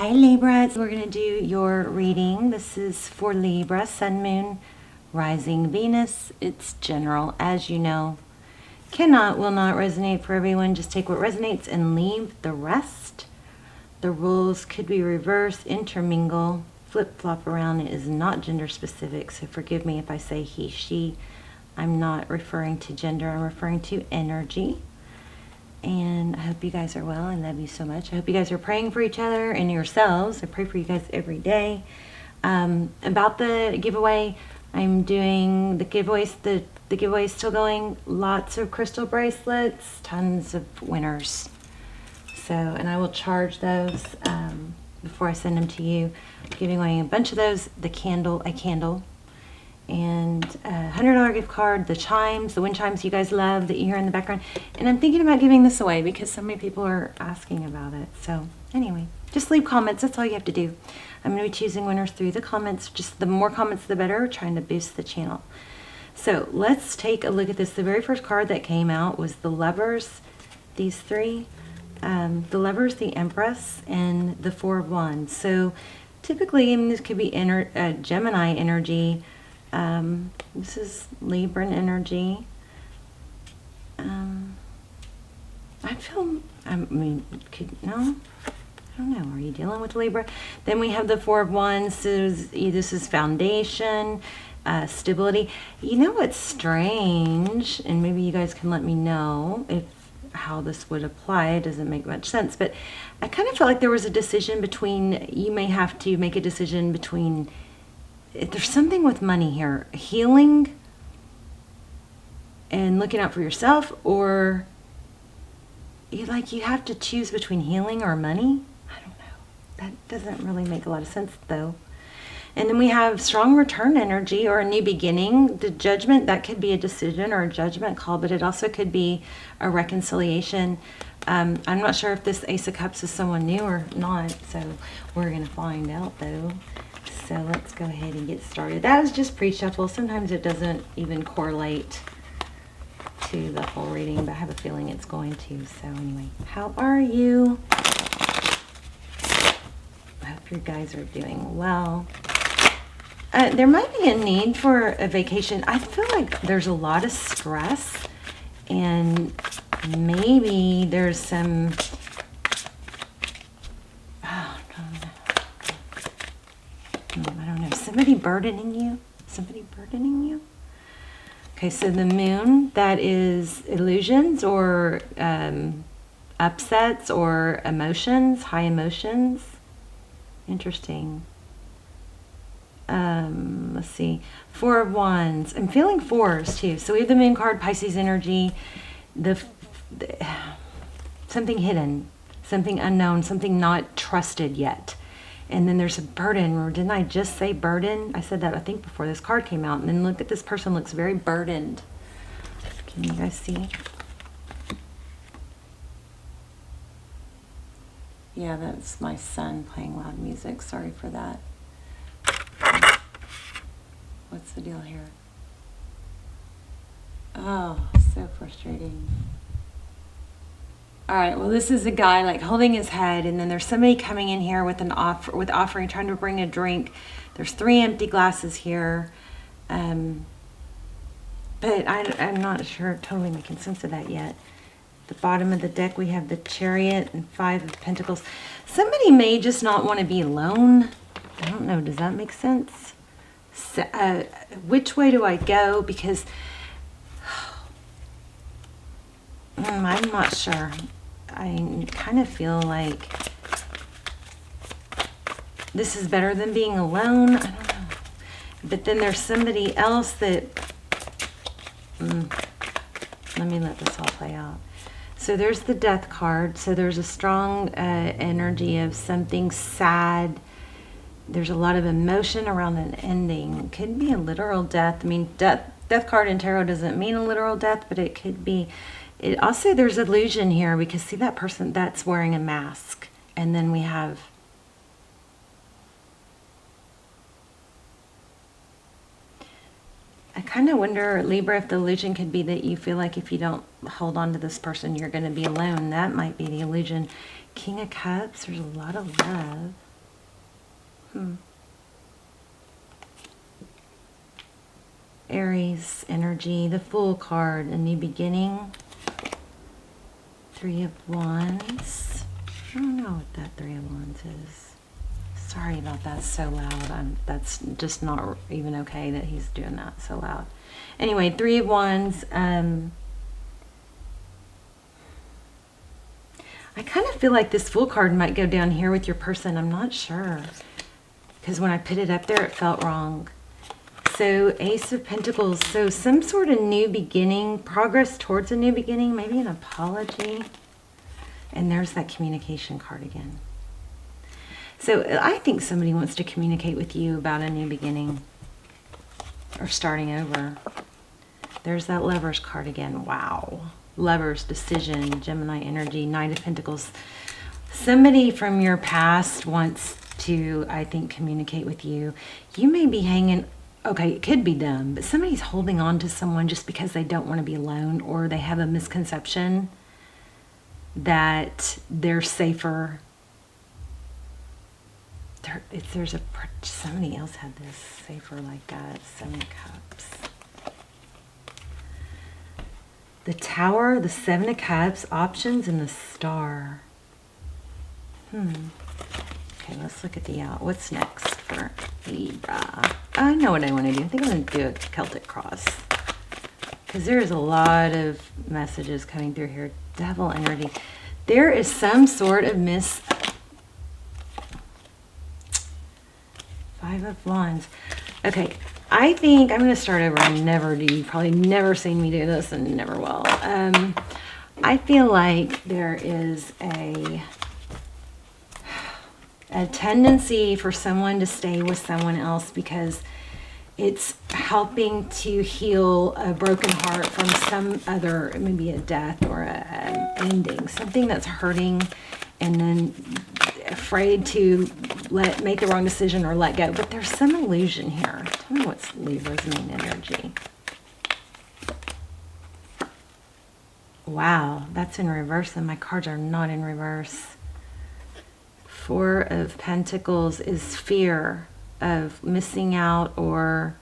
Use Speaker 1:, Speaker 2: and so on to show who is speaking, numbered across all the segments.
Speaker 1: Hi Libra, we're going to do your reading. This is for Libra, Sun, Moon, Rising, Venus. It's general, as you know. Will not resonate for everyone. Just take what resonates and leave the rest. The rules could be reversed, intermingle, flip-flop around. It is not gender specific, so forgive me if I say he, she. I'm not referring to gender, I'm referring to energy. And I hope you guys are well. I love you so much. I hope you guys are praying for each other and yourselves. I pray for you guys every day. About the giveaway, I'm doing the giveaways. The giveaway is still going. Lots of crystal bracelets, tons of winners. So, and I will charge those before I send them to you. I'm giving away a bunch of those. A candle, and a $100 gift card, the chimes, the wind chimes you guys love that you hear in the background. And I'm thinking about giving this away because so many people are asking about it. So anyway, just leave comments. That's all you have to do. I'm going to be choosing winners through the comments. Just the more comments, the better. Trying to boost the channel. So let's take a look at this. The very first card that came out was the Lovers. These three. The Lovers, the Empress, and the Four of Wands. So typically, this could be Gemini energy. This is Libran energy. I don't know. Are you dealing with Libra? Then we have the Four of Wands. So this is foundation, stability. You know what's strange, and maybe you guys can let me know how this would apply. It doesn't make much sense, but I kind of felt like there was a decision between, you may have to make a decision between, there's something with money here, healing and looking out for yourself, or you have to choose between healing or money. I don't know. That doesn't really make a lot of sense though. And then we have strong return energy or a new beginning. The Judgment, that could be a decision or a judgment call, but it also could be a reconciliation. I'm not sure if this Ace of Cups is someone new or not, so we're going to find out though. So let's go ahead and get started. That was just pre-shuffle. Sometimes it doesn't even correlate to the whole reading, but I have a feeling it's going to. So anyway, how are you? I hope you guys are doing well. There might be a need for a vacation. I feel like there's a lot of stress, and maybe there's some... I don't know. Somebody burdening you? Somebody burdening you? Okay, so the moon, that is illusions or upsets or emotions, high emotions. Interesting. Let's see. Four of Wands. I'm feeling fours too. So we have the moon card, Pisces energy, something hidden, something unknown, something not trusted yet. And then there's a burden, or didn't I just say burden? I said that, I think, before this card came out. And then look at this person, looks very burdened. Can you guys see? Yeah, that's my son playing loud music. Sorry for that. What's the deal here? Oh, so frustrating. All right, well, this is a guy like holding his head, and then there's somebody coming in here with an offering, trying to bring a drink. There's 3 empty glasses here, but I'm not sure totally making sense of that yet. The bottom of the deck, we have the Chariot and 5 of Pentacles. Somebody may just not want to be alone. I don't know. Does that make sense? So, which way do I go? Because I'm not sure. I kind of feel like this is better than being alone. I don't know. But then there's somebody else that... let me let this all play out. So there's the Death card. So there's a strong energy of something sad. There's a lot of emotion around an ending. Could be a literal death. I mean, death card in tarot doesn't mean a literal death, but it could be... It also, there's illusion here, because see that person that's wearing a mask, and then we have I kind of wonder, Libra, if the illusion could be that you feel like if you don't hold on to this person, you're going to be alone. That might be the illusion. King of Cups, there's a lot of love. Aries energy, the Fool card, a new beginning. Three of Wands. I don't know what that Three of Wands is. Sorry about that, so loud. That's just not even okay that he's doing that so loud. Anyway, Three of Wands. I kind of feel like this Fool card might go down here with your person. I'm not sure. Because when I put it up there, it felt wrong. So, Ace of Pentacles. So, some sort of new beginning, progress towards a new beginning, maybe an apology. And there's that communication card again. So, I think somebody wants to communicate with you about a new beginning or starting over. There's that Lovers card again. Wow. Lovers, decision, Gemini energy, Knight of Pentacles. Somebody from your past wants to, I think, communicate with you. You may be hanging, okay, it could be them, but somebody's holding on to someone just because they don't want to be alone, or they have a misconception that they're safer. Somebody else had this, safer like that, Seven of Cups. The Tower, the Seven of Cups, options, and the Star. Okay, let's look at the what's next for Libra. I know what I want to do. I think I'm going to do a Celtic cross. Because there's a lot of messages coming through here. Devil energy. There is some sort of Five of Wands. Okay, I think I'm going to start over. I never do. You've probably never seen me do this and never will. I feel like there is a tendency for someone to stay with someone else because it's helping to heal a broken heart from some other, maybe a death or an ending, something that's hurting, and then afraid to make the wrong decision or let go. But there's some illusion here. Tell me what's Libra's main energy. Wow, that's in reverse, and my cards are not in reverse. Four of Pentacles is fear of missing out or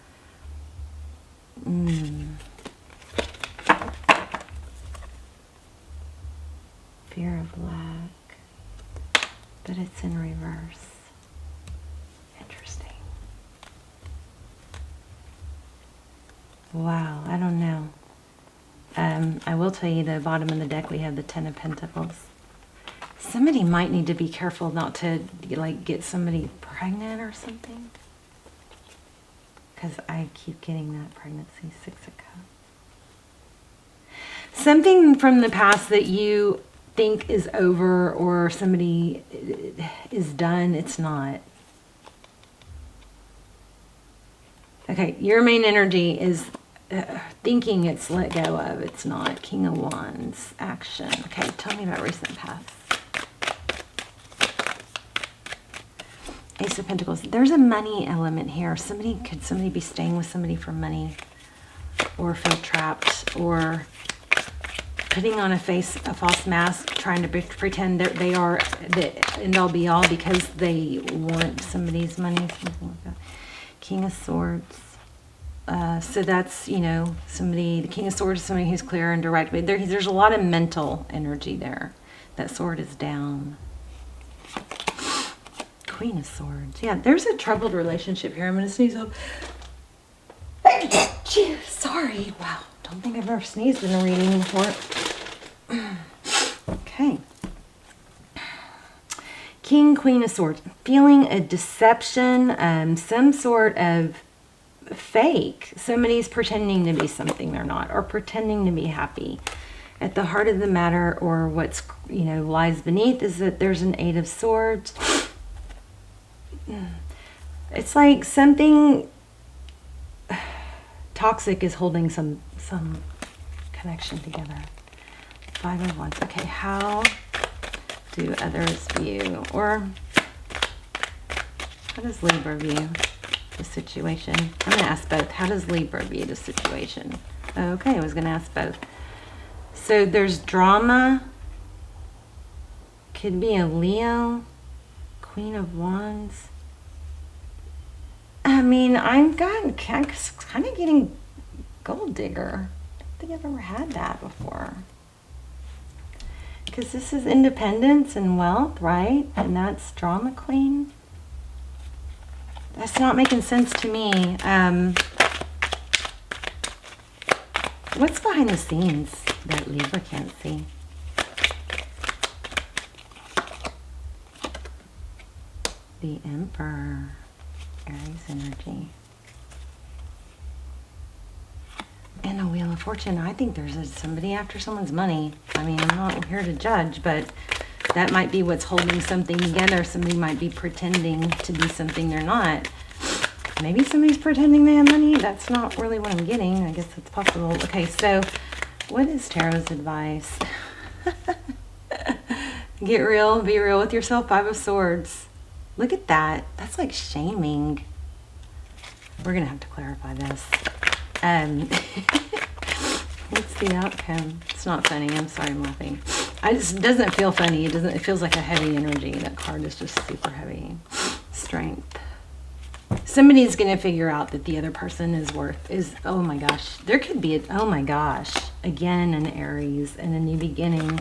Speaker 1: fear of lack, but it's in reverse. Interesting. Wow, I don't know. I will tell you, the bottom of the deck we have the Ten of Pentacles. Somebody might need to be careful not to like get somebody pregnant or something. Because I keep getting that pregnancy. Six of Cups. Something from the past that you think is over or somebody is done, it's not. Okay, your main energy is thinking it's let go of. It's not. King of Wands. Action. Okay, tell me about recent past. Ace of Pentacles. There's a money element here. Could somebody be staying with somebody for money, or feel trapped, or putting on a false mask, trying to pretend that they are the end all be all because they want somebody's money, something like that. King of Swords. So that's, somebody, the King of Swords is somebody who's clear and direct. But there's a lot of mental energy there. That sword is down. Queen of Swords. Yeah, there's a troubled relationship here. I'm going to sneeze up. Sorry. Wow. Don't think I've ever sneezed in a reading before. Okay. King, Queen of Swords. Feeling a deception, some sort of fake. Somebody's pretending to be something they're not, or pretending to be happy. At the heart of the matter, or what's, lies beneath, is that there's an Eight of Swords. It's like something toxic is holding some connection together. Five of Wands. Okay, how do others view, or how does Libra view the situation? I'm going to ask both. How does Libra view the situation? Okay, I was going to ask both. So there's drama. Could be a Leo. Queen of Wands. mean, I'm kind of getting gold digger. I don't think I've ever had that before. Because this is independence and wealth, right? And that's drama queen. That's not making sense to me. What's behind the scenes that Libra can't see? The Emperor, Aries energy. And a Wheel of Fortune. I think there's somebody after someone's money. I mean, I'm not here to judge, but that might be what's holding something together. Somebody might be pretending to be something they're not. Maybe somebody's pretending they have money. That's not really what I'm getting. I guess that's possible. Okay, so what is Tarot's advice? Get real. Be real with yourself. 5 of Swords. Look at that. That's like shaming. We're going to have to clarify this. What's the outcome? It's not funny. I'm sorry, I'm laughing. It doesn't feel funny. It feels like a heavy energy. That card is just super heavy. Strength. Somebody's going to figure out that the other person oh my gosh. There could be oh my gosh. Again, an Aries and a new beginning.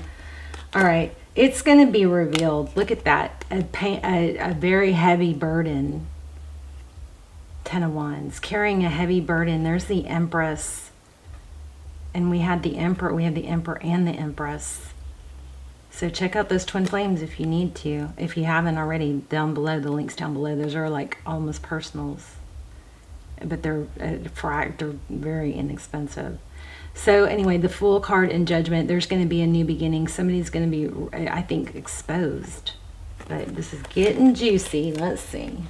Speaker 1: All right. It's going to be revealed. Look at that. A very heavy burden. 10 of Wands. Carrying a heavy burden. There's the Empress. And we had the Emperor. We have the Emperor and the Empress. So check out those twin flames if you need to. If you haven't already, down below, the links down below. Those are like almost personals. But they're very inexpensive. So anyway, the Fool card in Judgment, there's going to be a new beginning. Somebody's going to be, I think, exposed. But this is getting juicy. Let's see.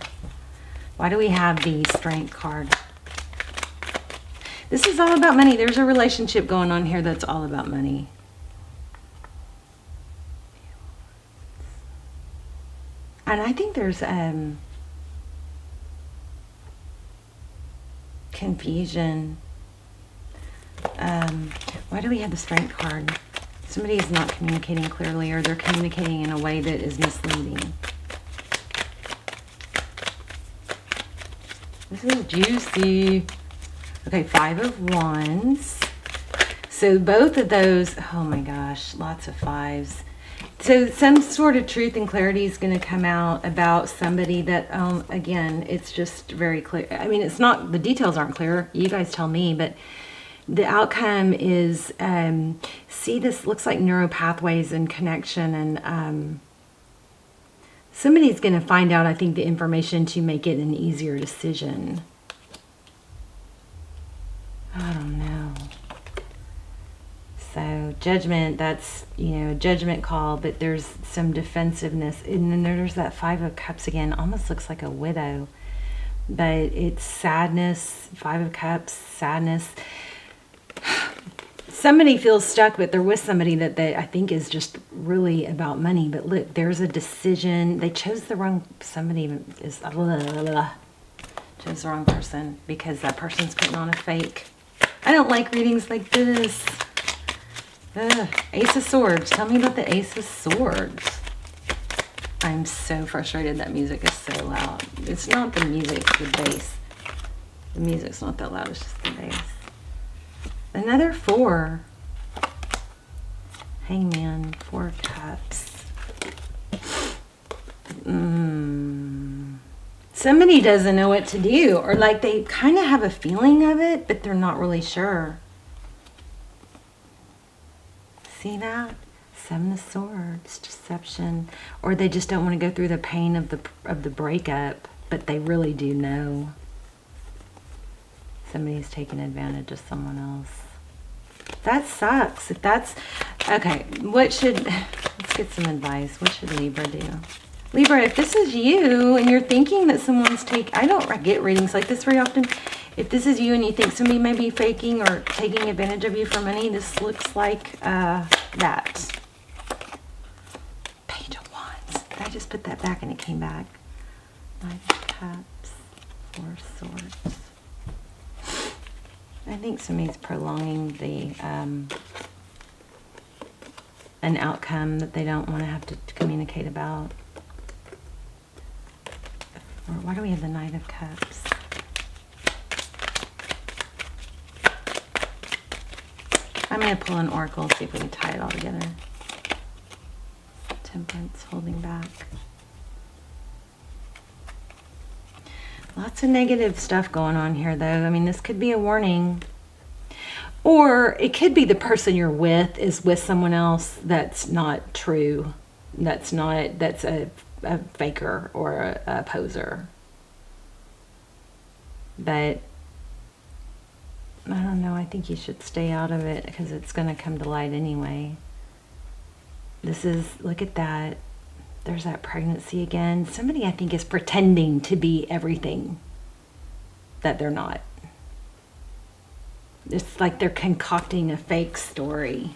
Speaker 1: Why do we have the Strength card? This is all about money. There's a relationship going on here that's all about money. And I think there's confusion. Why do we have the Strength card? Somebody is not communicating clearly, or they're communicating in a way that is misleading. This is juicy. Okay, 5 of Wands. So both of those, oh my gosh, lots of 5s. So some sort of truth and clarity is going to come out about somebody that, again, it's just very clear. I mean, it's not, the details aren't clear. You guys tell me, but the outcome is, see, this looks like neural pathways and connection, and somebody's going to find out, I think, the information to make it an easier decision. I don't know. So Judgment, that's, judgment call, but there's some defensiveness. And then there's that 5 of Cups again, almost looks like a widow. But it's sadness, 5 of Cups, sadness. Somebody feels stuck, but they're with somebody that I think is just really about money. But look, there's a decision. They chose the wrong, somebody is, chose the wrong person because that person's putting on a fake. I don't like readings like this. Ace of Swords. Tell me about the Ace of Swords. I'm so frustrated. That music is so loud. It's not the music, it's the bass. The music's not that loud, it's just the bass. Another 4. Hangman, 4 Cups. Somebody doesn't know what to do, or like they kind of have a feeling of it, but they're not really sure. See that? 7 of Swords, deception, or they just don't want to go through the pain of the breakup, but they really do know. Somebody's taking advantage of someone else. That sucks. If that's okay, let's get some advice. What should Libra do? Libra, if this is you and you're thinking that someone's I don't get readings like this very often. If this is you and you think somebody may be faking or taking advantage of you for money, this looks like that. Page of Wands. I just put that back and it came back. 9 of Cups, 4 of Swords. I think somebody's prolonging the an outcome that they don't want to have to communicate about. Or why do we have the Knight of Cups? I'm going to pull an oracle, see if we can tie it all together. Temperance, holding back. Lots of negative stuff going on here, though. I mean, this could be a warning. Or it could be the person you're with is with someone else that's not true. That's a faker or a poser. But I don't know. I think you should stay out of it because it's going to come to light anyway. Look at that. There's that pregnancy again. Somebody, I think, is pretending to be everything that they're not. It's like they're concocting a fake story.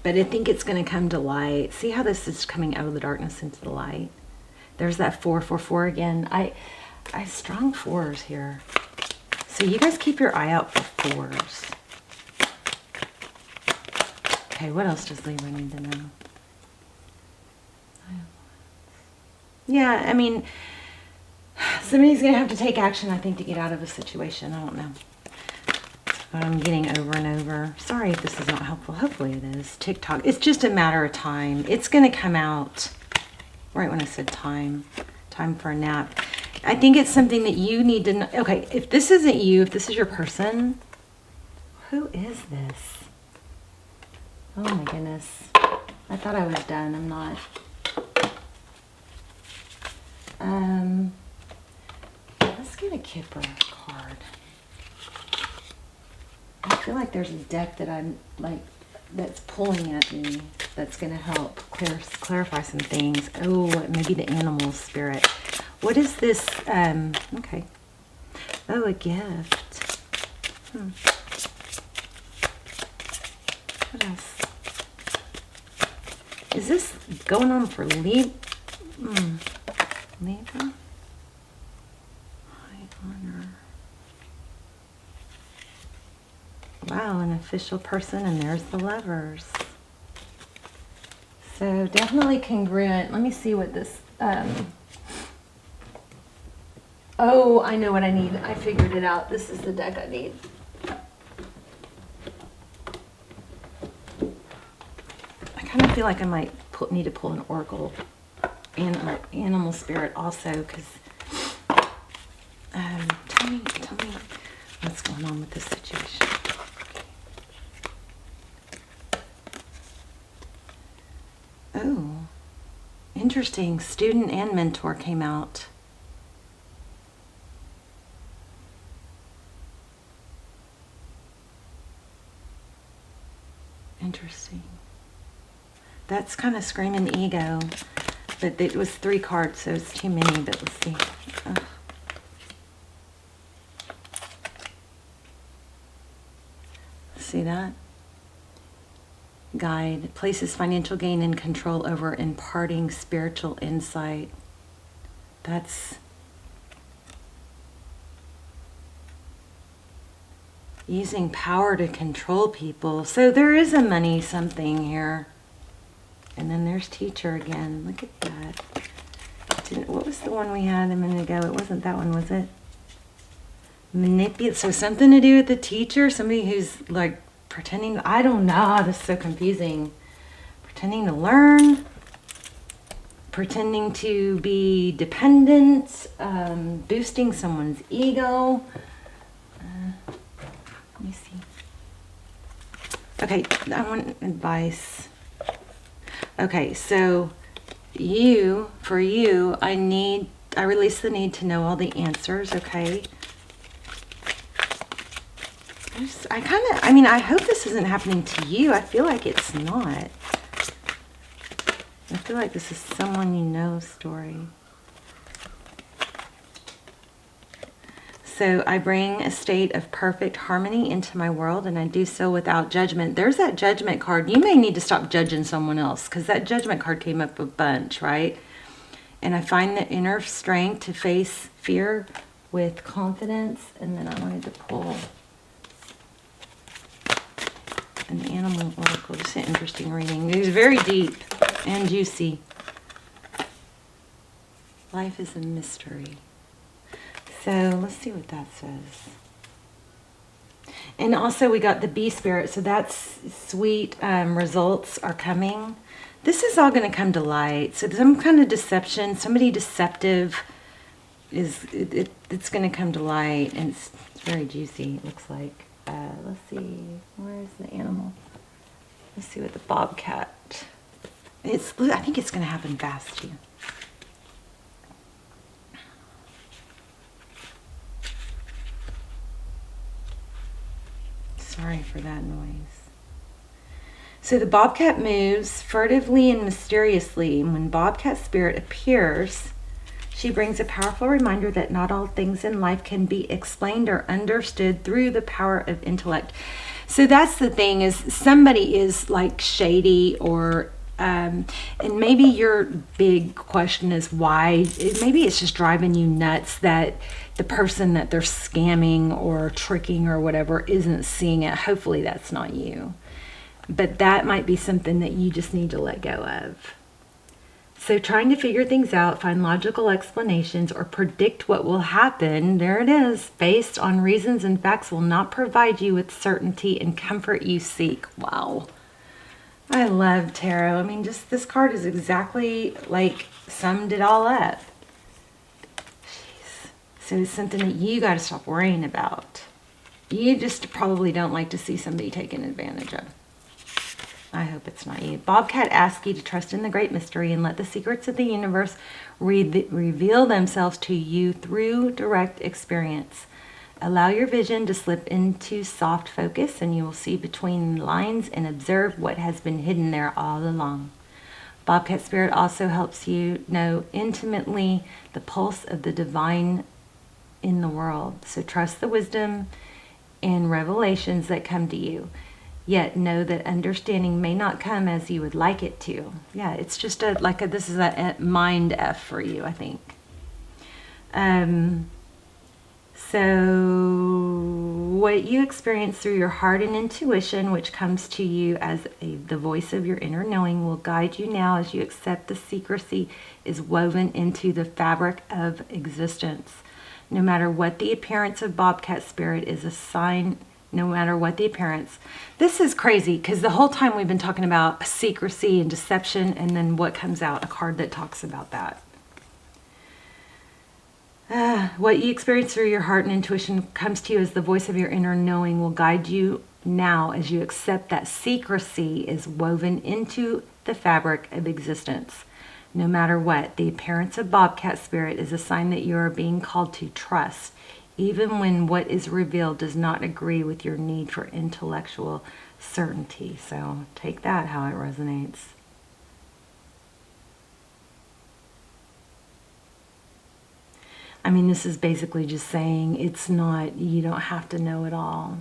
Speaker 1: But I think it's going to come to light. See how this is coming out of the darkness into the light? There's that 444 again. I have strong 4s here. So you guys keep your eye out for 4s. Okay, what else does Libra need to know? Yeah, I mean, somebody's going to have to take action, I think, to get out of a situation. I don't know. But I'm getting over and over. Sorry if this is not helpful. Hopefully it is. TikTok. It's just a matter of time. It's going to come out right when I said time. Time for a nap. I think it's something that you need to know. Okay, if this isn't you, if this is your person, who is this? Oh my goodness. I thought I was done. I'm not. Let's get a Kipper card. I feel like there's a deck that I'm like, that's pulling at me, that's going to help clarify some things. Oh, maybe the animal spirit. What is this? Okay. Oh, a gift. What else? Is this going on for Libra? Libra? High honor. Wow, an official person, and there's the Lovers. So definitely congruent. Let me see what this, oh, I know what I need. I figured it out. This is the deck I need. I kind of feel like I might need to pull an oracle and an animal spirit also, because tell me what's going on with this situation. Oh, interesting. Student and mentor came out. Interesting. That's kind of screaming ego, but it was 3 cards, so it's too many, but let's see. Oh. See that? Guide places financial gain and control over imparting spiritual insight. That's using power to control people. So there is a money something here. And then there's teacher again. Look at that. What was the one we had a minute ago? It wasn't that one, was it? Manipulate. So something to do with the teacher? Somebody who's like pretending, I don't know, this is so confusing. Pretending to learn, pretending to be dependent, boosting someone's ego. Let me see. Okay, I want advice. Okay, so for you, I release the need to know all the answers, okay? I hope this isn't happening to you. I feel like it's not. I feel like this is someone you know story. So I bring a state of perfect harmony into my world, and I do so without judgment. There's that judgment card. You may need to stop judging someone else, because that judgment card came up a bunch, right? And I find the inner strength to face fear with confidence. And then I wanted to pull an animal oracle. Just an interesting reading. It was very deep and juicy. Life is a mystery. So let's see what that says. And also we got the bee spirit, so that's sweet. Results are coming. This is all going to come to light. So some kind of deception, somebody deceptive it's going to come to light, and it's very juicy, it looks like. Let's see, where's the animal? Let's see what the bobcat. I think it's going to happen fast too. Sorry for that noise. So the bobcat moves furtively and mysteriously. And when bobcat spirit appears, she brings a powerful reminder that not all things in life can be explained or understood through the power of intellect. So that's the thing, is somebody is like shady, or and maybe your big question is why. Maybe it's just driving you nuts that the person that they're scamming or tricking or whatever isn't seeing it. Hopefully that's not you. But that might be something that you just need to let go of. So trying to figure things out, find logical explanations, or predict what will happen, there it is, based on reasons and facts, will not provide you with certainty and comfort you seek. Wow. I love tarot. I mean, just this card is exactly like summed it all up. Jeez. So it's something that you got to stop worrying about. You just probably don't like to see somebody taken advantage of. I hope it's not you. Bobcat asks you to trust in the great mystery and let the secrets of the universe reveal themselves to you through direct experience. Allow your vision to slip into soft focus, and you will see between the lines and observe what has been hidden there all along. Bobcat Spirit also helps you know intimately the pulse of the divine in the world. So trust the wisdom and revelations that come to you. Yet know that understanding may not come as you would like it to. Yeah, it's just this is a mind F for you, I think. So what you experience through your heart and intuition, which comes to you as the voice of your inner knowing, will guide you now as you accept the secrecy is woven into the fabric of existence. No matter what the appearance of Bobcat Spirit is a sign. No matter what the appearance. This is crazy because the whole time we've been talking about secrecy and deception, and then what comes out? A card that talks about that. What you experience through your heart and intuition comes to you as the voice of your inner knowing will guide you now as you accept that secrecy is woven into the fabric of existence. No matter what, the appearance of Bobcat Spirit is a sign that you are being called to trust, even when what is revealed does not agree with your need for intellectual certainty. So take that how it resonates. I mean, this is basically just saying it's not, you don't have to know it all.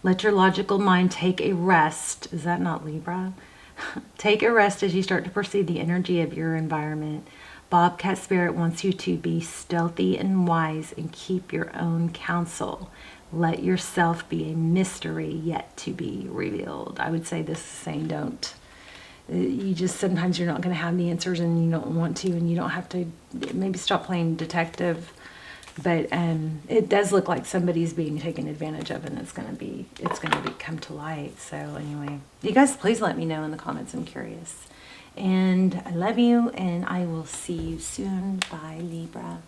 Speaker 1: Let your logical mind take a rest. Is that not Libra? Take a rest as you start to perceive the energy of your environment. Bobcat Spirit wants you to be stealthy and wise and keep your own counsel. Let yourself be a mystery yet to be revealed. I would say this is saying don't. You just, sometimes you're not going to have the answers and you don't want to, and you don't have to. Maybe stop playing detective. But it does look like somebody's being taken advantage of, and it's going to come to light. So anyway, you guys please let me know in the comments. I'm curious. And I love you, and I will see you soon. Bye, Libra.